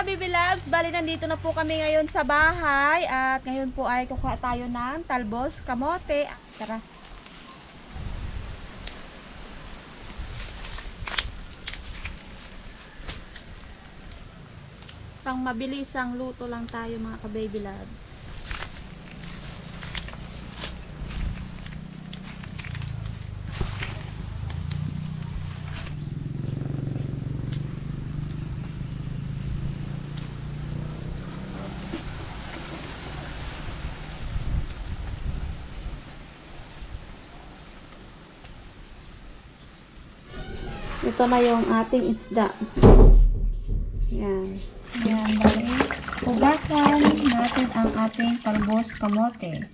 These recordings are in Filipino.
ka-baby loves, bali nandito na po kami ngayon sa bahay at ngayon po ay kukuha tayo ng talbos, kamote. Tara. Pang mabilisang luto lang tayo mga ka-baby loves. Ito na yung ating isda. Yan. Yan, bali. Hugasan natin ang ating talbos kamote.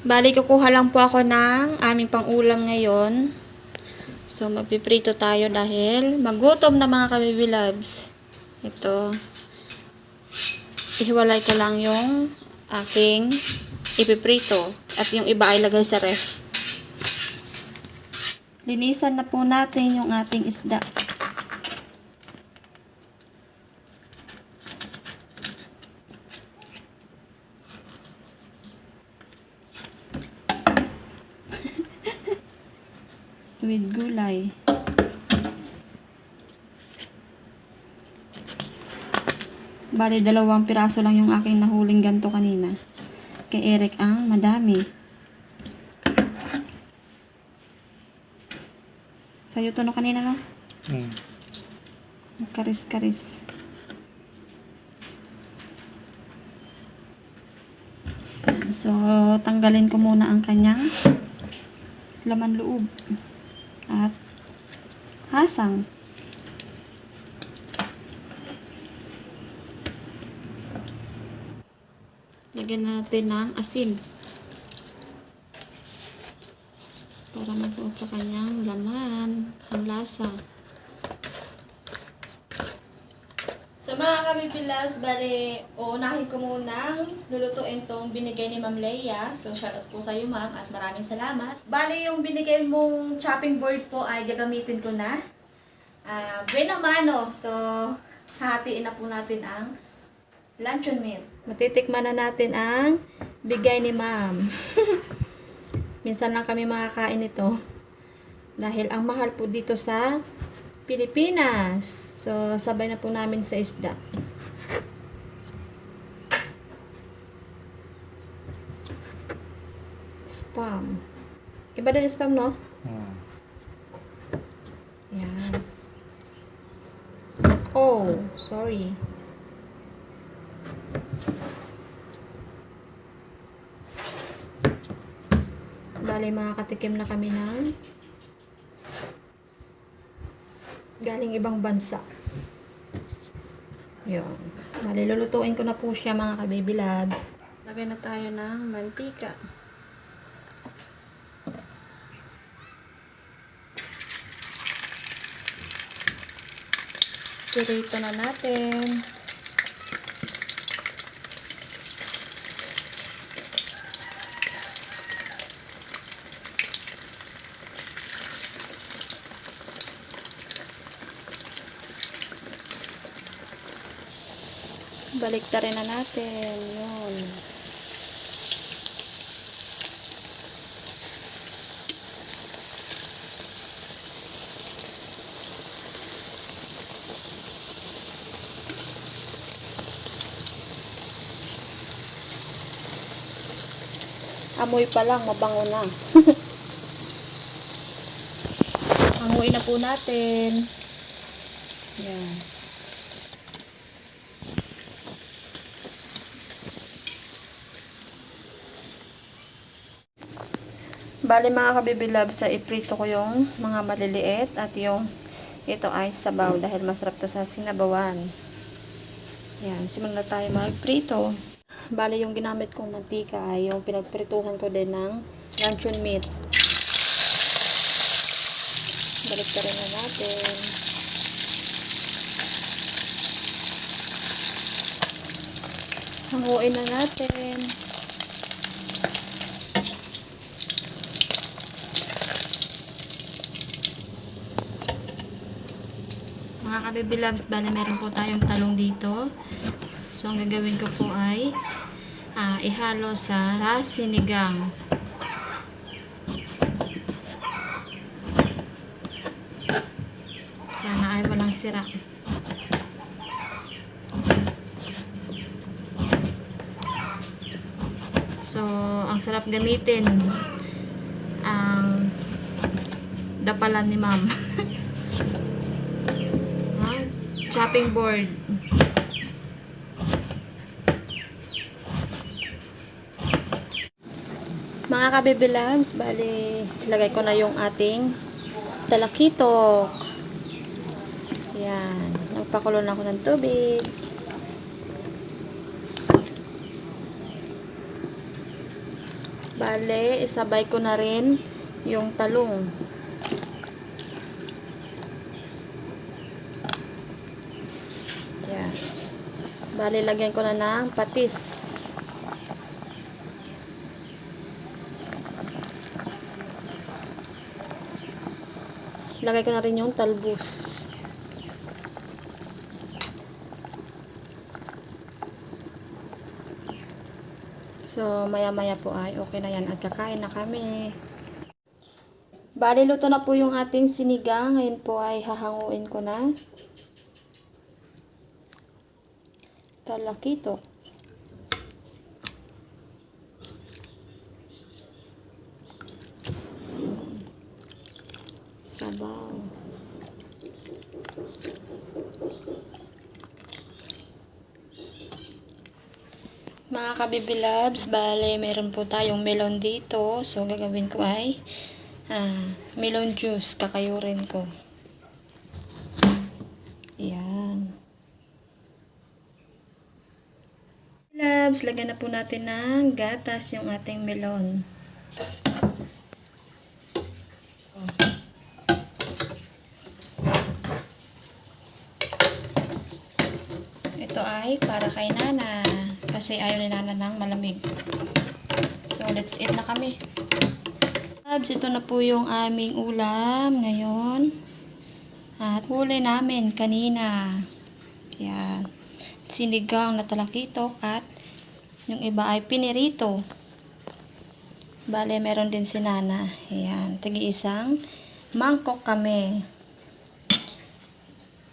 Bali, kukuha lang po ako ng aming pang-ulam ngayon. So, magpiprito tayo dahil magutom na mga ka-baby loves. Ito. Ihiwalay ko lang yung aking ipiprito. At yung iba ay lagay sa ref. Linisan na po natin yung ating isda. With gulay. Bali, 2 piraso lang yung aking nahuling ganto kanina. Kay Eric ang madami. Sa'yo to no kanina no? Karis-karis. So, tanggalin ko muna ang kanyang laman loob. At hasang. Lagyan natin ng asin para magbuo sa kanyang laman ang lasa. Sa mga kabibilas, bali, uunahin ko munang lulutuin tong binigay ni Ma'am Leia. So, shoutout po sa iyo, Ma'am, at maraming salamat. Bali, yung binigay mong chopping board po ay gagamitin ko na. Bueno mano. So, hahatiin na po natin ang luncheon meat. Matitikman na natin ang bigay ni Ma'am. Minsan lang kami makakain ito. Dahil ang mahal po dito sa Pilipinas. So, sabay na po namin sa isda. Spam. Iba din spam, no? Yan. Oh, sorry. Bali, makakatikim na kami ng galing ibang bansa. Yun. Malilulutuin ko na po siya mga ka-baby loves. Lagyan na tayo ng mantika. Pirito na natin. Baliktarin na natin. Yun. Amoy pa lang, mabango na. Amoy na po natin. Yan. Bali mga ka-baby loves, sa iprito ko yung mga maliliit at yung ito ay sabaw dahil masarap to sa sinabawan. Yan, simulan na tayo magprito. Bali yung ginamit kong mantika ay yung pinagprituhan ko din ng luncheon meat. Balik na rin na natin. Hanguin na natin. Mga ka-baby loves, bali meron po tayong talong dito. So, ang gagawin ko po ay ihalo sa sinigang. Sana ay walang sira. So, ang sarap gamitin ang dapalan ni ma'am. Chopping board. Mga ka-baby loves, bali, lagay ko na yung ating talakitok. Yan. Nagpakulo na ako ng tubig. Bale, isabay ko na rin yung talong. Yan. Bale, lagyan ko na ng patis. Lagay ko na rin yung talbos. So, maya-maya po ay okay na yan at kakain na kami. Bali, luto na po yung ating sinigang. Ngayon po ay hahanguin ko na talakitok. Sabaw. Mga ka-baby loves, bale, meron po tayong melon dito. So, gagawin ko ay melon juice. Kakayurin ko. Yan. Loves, lagyan na po natin ng gatas yung ating melon. Ito ay para kay Nana. Kasi ayaw ni Nana ng malamig. So, let's eat na kami. Loves, ito na po yung aming ulam ngayon. At huli namin kanina. Yan. Sinigang na talakitok at yung iba ay pinirito. Bale, meron din si Nana. Yan. Tigi-isang mangkok kami.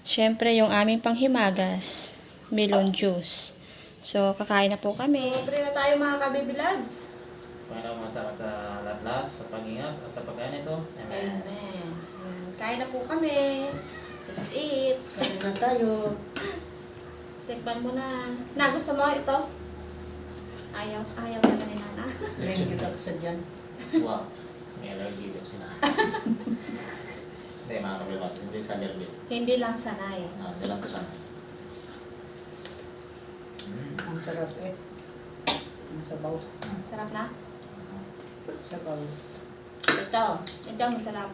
Siyempre, yung aming panghimagas, melon juice. So, kakain na po kami. Libre na tayo mga ka-baby loves. Panginoon, masarap sa lahat sa pag-ingat at sa pagkain ito. Amen. Amen. Kain na po kami. Let's eat. Kain na tayo. Tikman mo na. Na, gusto mo ito? Ayaw na ni Nana. Thank you sa dyan. Wow. May allergy daw sila. Hindi, mga kabilat. Hindi sa allergy. Hindi lang sanay. Hindi lang po sana. Ang sarap eh. Ang sabaw. Sarap na? Sabaw. Ito masarap.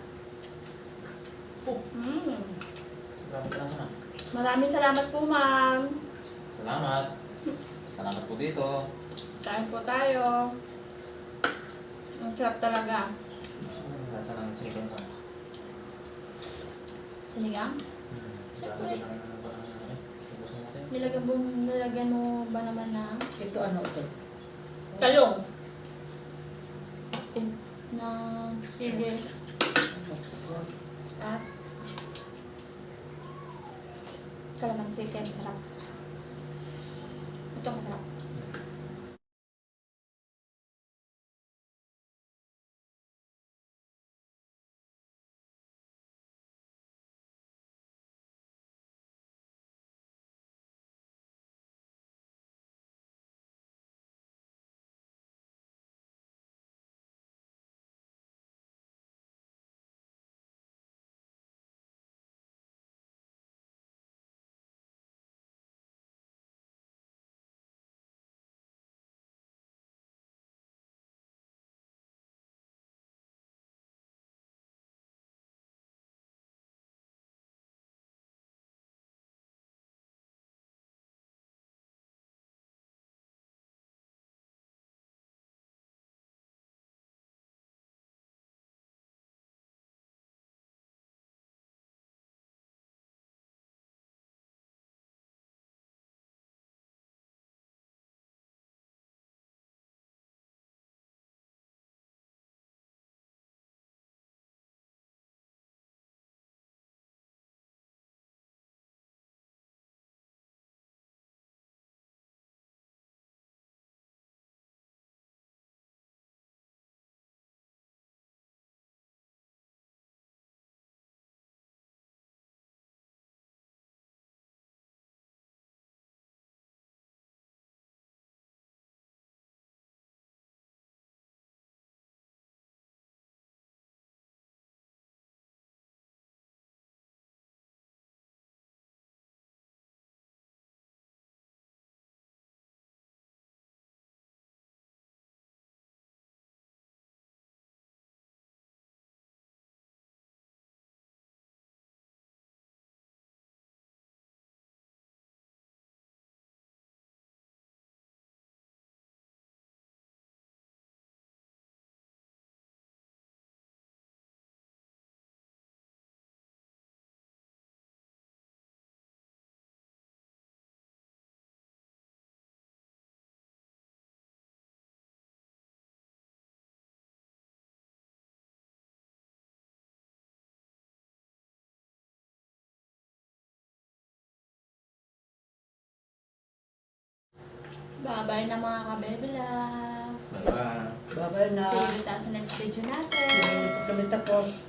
Grabe ka lang sana. Maraming salamat po, ma'am. Salamat. Salamat po dito. Kain po tayo. Ang sarap talaga. Lasa ng chicken to. Sinigang? Grabe lang ba Nilagyan mo ba naman na Ito ano ito? talong? Na sige. At kalamansi chicken. Sarap. Ito masarap. Bye-bye na mga kabebelas. Bye-bye. Bye-bye na. See you tayo sa next video natin. Hindi pa kami tapos.